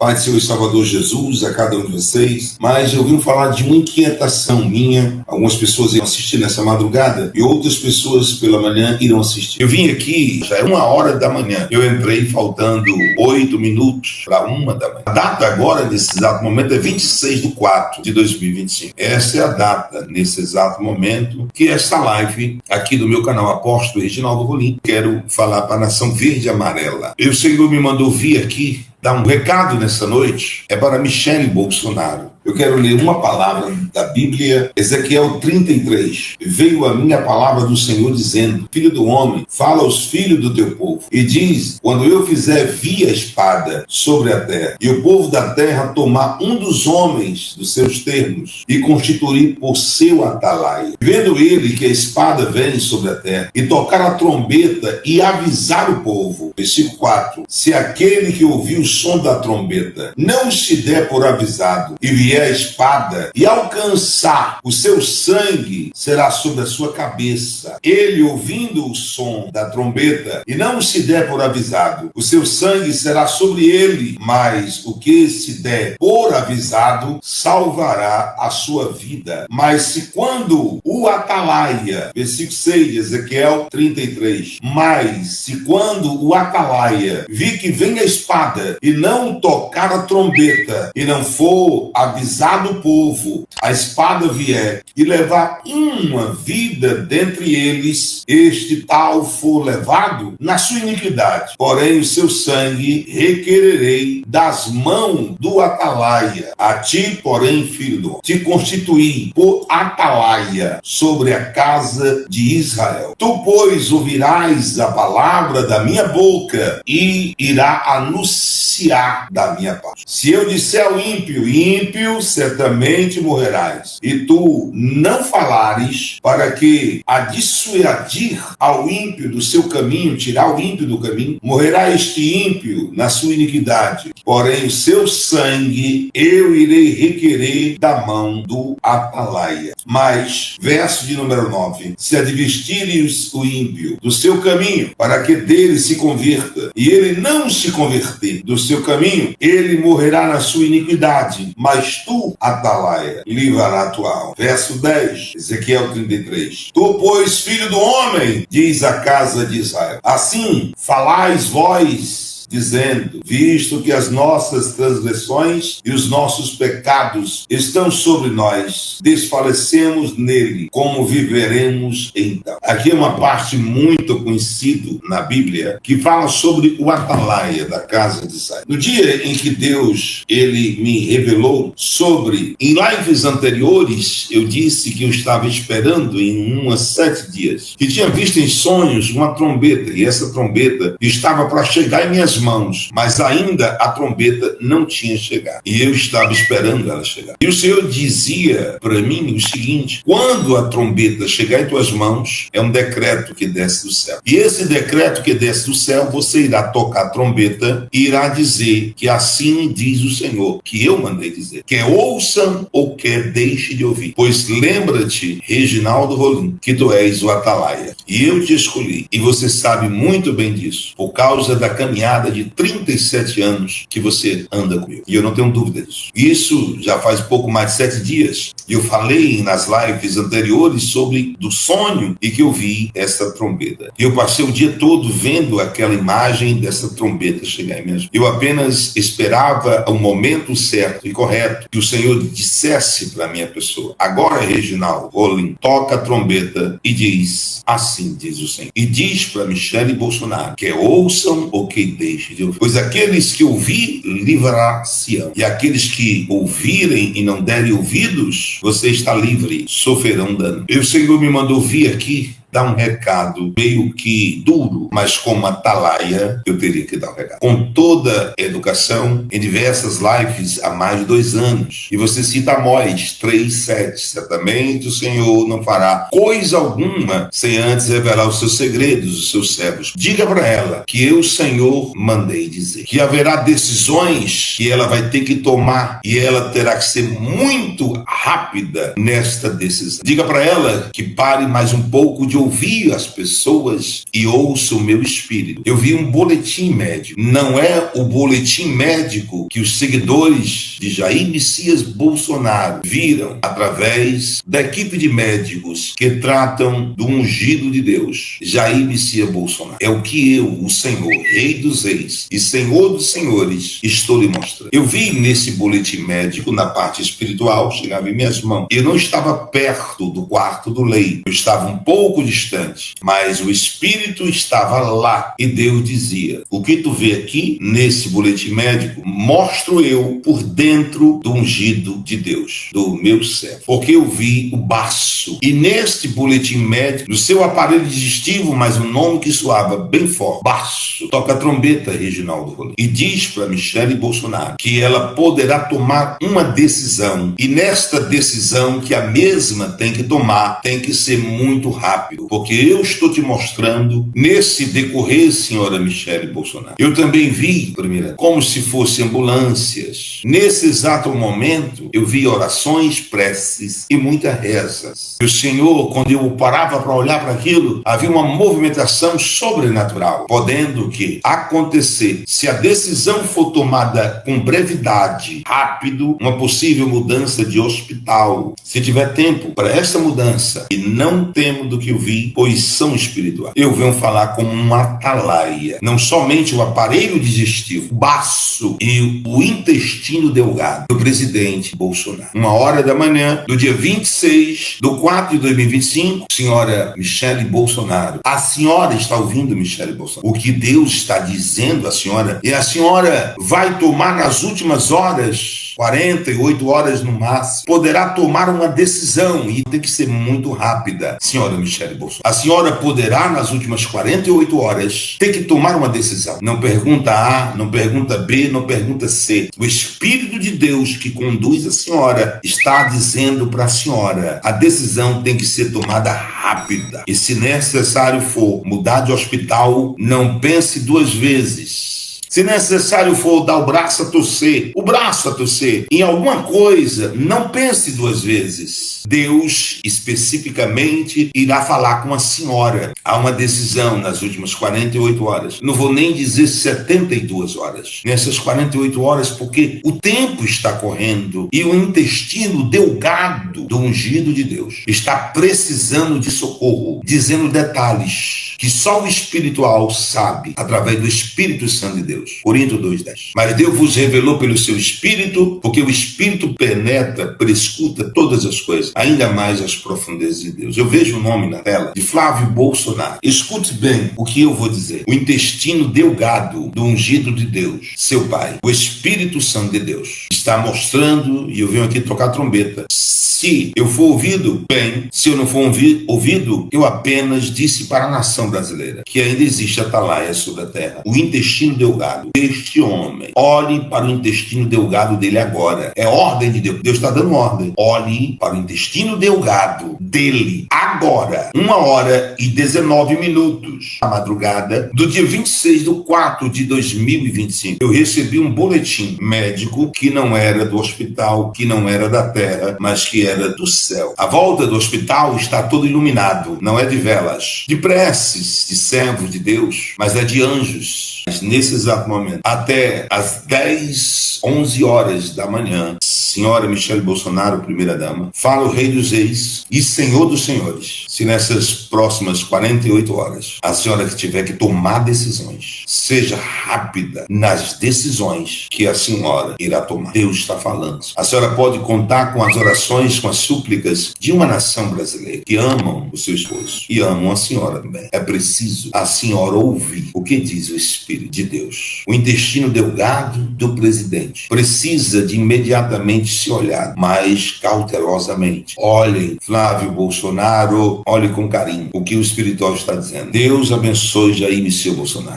Pai do Senhor e Salvador Jesus, a cada um de vocês. Mas eu vim falar de uma inquietação minha. Algumas pessoas irão assistir nessa madrugada e outras pessoas pela manhã irão assistir. Eu vim aqui, já é 1h da manhã. Eu entrei faltando 8 minutos para 1 da manhã. A data agora, nesse exato momento, é 26/4/2025. Essa é a data, nesse exato momento, que esta live aqui do meu canal Apóstolo Reginaldo Rolim, quero falar para a nação verde e amarela. E o Senhor me mandou vir aqui dar um recado nessa noite, é para Michele Bolsonaro. Eu quero ler uma palavra da Bíblia, Ezequiel 33. Veio a minha palavra do Senhor dizendo: Filho do homem, fala aos filhos do teu povo, e diz: quando eu fizer vir a espada sobre a terra, e o povo da terra tomar um dos homens dos seus termos, e constituir por seu atalaia, vendo ele que a espada vem sobre a terra, e tocar a trombeta e avisar o povo. Versículo 4. Se aquele que ouviu o som da trombeta não se der por avisado, e vier a espada e alcançar, o seu sangue será sobre a sua cabeça. Ele, ouvindo o som da trombeta e não se der por avisado, o seu sangue será sobre ele, mas o que se der por avisado salvará a sua vida. Mas se quando o atalaia, versículo 6 de Ezequiel 33, mas se quando o atalaia vir que vem a espada e não tocar a trombeta e não for avisado o povo, a espada vier e levar uma vida dentre eles, este tal for levado na sua iniquidade. Porém, o seu sangue requererei das mãos do atalaia. A ti, porém, filho do homem, te constituí por atalaia sobre a casa de Israel. Tu, pois, ouvirás a palavra da minha boca e irá anunciar da minha parte. Se eu disser ao ímpio, ímpio, certamente morrerás, e tu não falares para que a dissuadir ao ímpio do seu caminho, tirar o ímpio do caminho, morrerá este ímpio na sua iniquidade. Porém, o seu sangue eu irei requerer da mão do atalaia. Mas, verso de número 9, se advertires o ímpio do seu caminho, para que dele se converta, e ele não se converter do seu caminho, ele morrerá na sua iniquidade, mas tu, atalaia, livrará a tua alma. Verso 10, Ezequiel 33. Tu, pois, filho do homem, diz a casa de Israel, assim falais vós, dizendo: visto que as nossas transgressões e os nossos pecados estão sobre nós, desfalecemos nele, como viveremos então? Aqui é uma parte muito conhecida na Bíblia, que fala sobre o atalaia da casa de Israel. No dia em que Deus, ele me revelou sobre, em lives anteriores, eu disse que eu estava esperando em uns 7 dias, que tinha visto em sonhos uma trombeta, e essa trombeta estava para chegar em minhas mãos, mas ainda a trombeta não tinha chegado, e eu estava esperando ela chegar. E o Senhor dizia para mim o seguinte: quando a trombeta chegar em tuas mãos, é um decreto que desce do céu, e esse decreto que desce do céu, você irá tocar a trombeta e irá dizer que assim diz o Senhor, que eu mandei dizer, quer ouçam ou quer deixe de ouvir. Pois lembra-te, Reginaldo Rolim, que tu és o atalaia, e eu te escolhi, e você sabe muito bem disso, por causa da caminhada de 37 anos que você anda comigo, e eu não tenho dúvida disso. Isso já faz pouco mais de 7 dias, e eu falei nas lives anteriores sobre do sonho e que eu vi essa trombeta. E eu passei o dia todo vendo aquela imagem dessa trombeta chegar em minhas mãos. Eu apenas esperava o momento certo e correto que o Senhor dissesse para a minha pessoa: agora, Reginaldo Rolim, toca a trombeta e diz: assim diz o Senhor. E diz para Michele Bolsonaro, que ouçam ou que deixem de ouvir. Pois aqueles que ouvir, livrar-se-ão. E aqueles que ouvirem e não derem ouvidos, você está livre, sofrerão dano. E o Senhor me mandou vir aqui dar um recado meio que duro, mas como atalaia, eu teria que dar um recado. Com toda educação, em diversas lives há mais de 2 anos. E você cita Amós 3:7. Certamente o Senhor não fará coisa alguma sem antes revelar os seus segredos, os seus servos. Diga para ela que eu, Senhor, mandei dizer. Que haverá decisões que ela vai ter que tomar e ela terá que ser muito rápida nesta decisão. Diga para ela que pare mais um pouco de ouvi as pessoas e ouço o meu espírito. Eu vi um boletim médico. Não é o boletim médico que os seguidores de Jair Messias Bolsonaro viram através da equipe de médicos que tratam do ungido de Deus, Jair Messias Bolsonaro. É o que eu, o Senhor, Rei dos Reis e Senhor dos Senhores, estou lhe mostrando. Eu vi nesse boletim médico, na parte espiritual, chegava em minhas mãos. Eu não estava perto do quarto do leito, eu estava um pouco distante, mas o Espírito estava lá e Deus dizia: o que tu vê aqui nesse boletim médico, mostro eu por dentro do ungido de Deus, do meu servo, porque eu vi o baço. E neste boletim médico, no seu aparelho digestivo, mas um nome que soava bem forte, baço, toca a trombeta, Reginaldo Rolim, e diz para Michele Bolsonaro que ela poderá tomar uma decisão, e nesta decisão que a mesma tem que tomar, tem que ser muito rápido, porque eu estou te mostrando nesse decorrer, senhora Michele Bolsonaro. Eu também vi, primeira, como se fossem ambulâncias. Nesse exato momento, eu vi orações, preces e muitas rezas. E o Senhor, quando eu parava para olhar para aquilo, havia uma movimentação sobrenatural, podendo que acontecer, se a decisão for tomada com brevidade, rápido, uma possível mudança de hospital. Se tiver tempo para essa mudança, e não temo do que eu vi, pois são espirituais. Eu venho falar como uma atalaia, não somente o aparelho digestivo, o baço e o intestino delgado do presidente Bolsonaro. 1h do dia 26/4/2025, senhora Michele Bolsonaro, a senhora está ouvindo, Michele Bolsonaro, o que Deus está dizendo à senhora, e a senhora vai tomar nas últimas horas, 48 horas no máximo, poderá tomar uma decisão, e tem que ser muito rápida, senhora Michele Bolsonaro. A senhora poderá, nas últimas 48 horas, ter que tomar uma decisão. Não pergunta A, não pergunta B, não pergunta C. O Espírito de Deus que conduz a senhora está dizendo para a senhora: a decisão tem que ser tomada rápida. E se necessário for mudar de hospital, não pense duas vezes. Se necessário for dar o braço a torcer em alguma coisa, não pense duas vezes. Deus, especificamente, irá falar com a senhora. Há uma decisão nas últimas 48 horas. Não vou nem dizer 72 horas. Nessas 48 horas, porque o tempo está correndo e o intestino delgado do ungido de Deus está precisando de socorro, dizendo detalhes que só o espiritual sabe, através do Espírito Santo de Deus. Corinto 2:10. Mas Deus vos revelou pelo seu Espírito, porque o Espírito penetra, prescuta todas as coisas, ainda mais as profundezas de Deus. Eu vejo o nome na tela de Flávio Bolsonaro. Escute bem o que eu vou dizer. O intestino delgado do ungido de Deus, seu Pai, o Espírito Santo de Deus, está mostrando, e eu venho aqui tocar trombeta. Se eu for ouvido, bem. Se eu não for ouvido, eu apenas disse para a nação brasileira que ainda existe atalaia sobre a terra. O intestino delgado deste homem. Olhe para o intestino delgado dele agora. É ordem de Deus. Deus está dando ordem. Olhe para o intestino delgado dele agora. 1h19, a madrugada do dia 26/4/2025. Eu recebi um boletim médico que não era do hospital, que não era da terra, mas que era do céu. A volta do hospital está todo iluminado. Não é de velas, de preces, de servos de Deus, mas é de anjos. Mas nesse exato momento, até às 10, 11 horas da manhã, senhora Michele Bolsonaro, primeira-dama, fala o Rei dos Reis e Senhor dos Senhores. Se nessas próximas 48 horas a senhora que tiver que tomar decisões, seja rápida nas decisões que a senhora irá tomar. Deus está falando. A senhora pode contar com as orações, com as súplicas de uma nação brasileira que amam o seu esposo e amam a senhora também. É preciso a senhora ouvir o que diz o Espírito de Deus. O intestino delgado do presidente precisa de imediatamente se olhar mais cautelosamente. Olhem, Flávio Bolsonaro, olhe com carinho o que o espiritual está dizendo. Deus abençoe Jair Messias Bolsonaro.